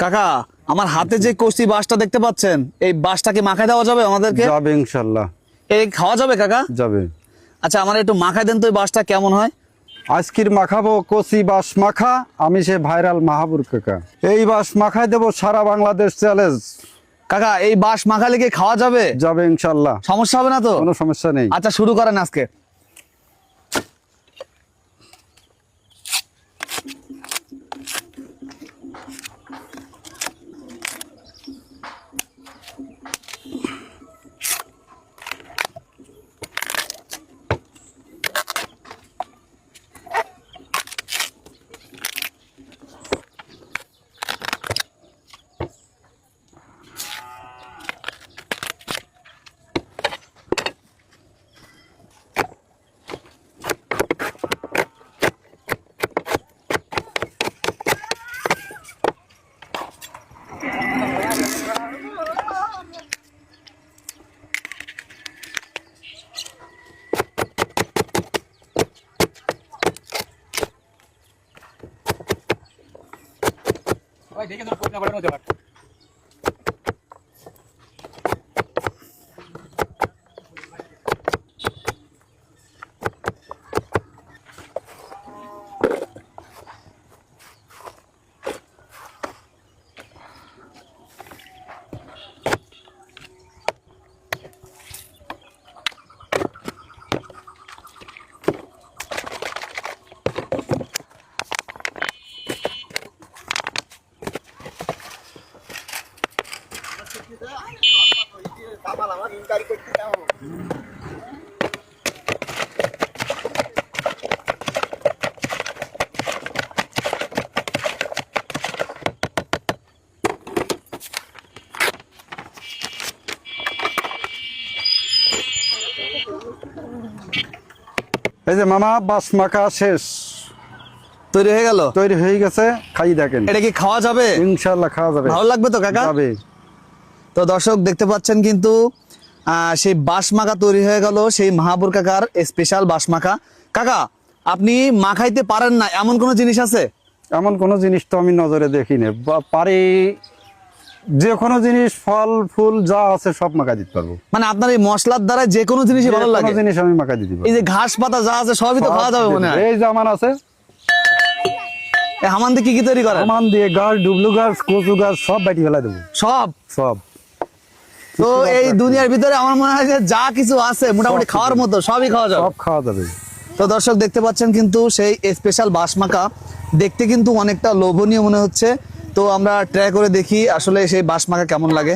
কাকা, আমার হাতে যে কচি বাঁশটা দেখতে পাচ্ছেন, এই বাঁশটাকে মাখায় দেওয়া যাবে আমাদেরকে? যাবে ইনশাল্লাহ। এই খাওয়া যাবে কাকা? যাবে। আচ্ছা, আমার একটু মাখায় দেন তো এই বাঁশটা কেমন হয়। আজকের মাখাবো কচি বাঁশ মাখা। আমি সে ভাইরাল মাহাবুর কাকা। এই বাঁশ মাখায় দেবো সারা বাংলাদেশ চ্যালেঞ্জ। কাকা, এই বাঁশ মাখালে কি খাওয়া যাবে? যাবে ইনশাল্লাহ, সমস্যা হবে না তো? কোনো সমস্যা নেই। আচ্ছা, শুরু করেন আজকে। এই যে মামা, বাঁশ মাখা শেষ, তৈরি হয়ে গেল? তৈরি হয়ে গেছে, খাই দেখেন। এটা কি খাওয়া যাবে? ইনশাল্লাহ খাওয়া যাবে। ভালো লাগবে তো কাকা? যাবে। তো দর্শক দেখতে পাচ্ছেন কিন্তু সেই বাঁশ মাখা তৈরি হয়ে গেল, সেই মাহাবুর কাকার স্পেশাল বাঁশ মাখা। কাকা, আপনি মাখাইতে পারেন না এমন কোনো জিনিস আছে? এমন কোনো জিনিস তো আমি নজরে দেখিনি। পারি যে কোনো জিনিস, ফল ফুল যা আছে সব মাখা দিতে পারবো। মানে আপনার এই মশলার দ্বারা যে কোনো জিনিসই ভালো যে লাগে? কোনো জিনিস আমি মাখা দিতে পারবো। এই যে ঘাস পাতা যা আছে সবই তো খাওয়া যাবে মনে হয়। এই জামান আছে, এই হামান দিয়ে কি কি তৈরি করেন? আমান দিয়ে গাছ, ডুবলু গাছ, কচু গাছ সব বাটি ফেলা দেবো। সব? সব। তো এই দুনিয়ার ভিতরে আমার মনে হয় যে যা কিছু আছে মোটামুটি খাওয়ার মতো সবই খাওয়া যাবে। সব খাওয়া যাবে। তো দর্শক দেখতে পাচ্ছেন কিন্তু সেই স্পেশাল বাঁশ মাখা দেখতে কিন্তু অনেকটা লোভনীয় মনে হচ্ছে। তো আমরা ট্রাই করে দেখি আসলে সেই বাঁশ মাখা কেমন লাগে।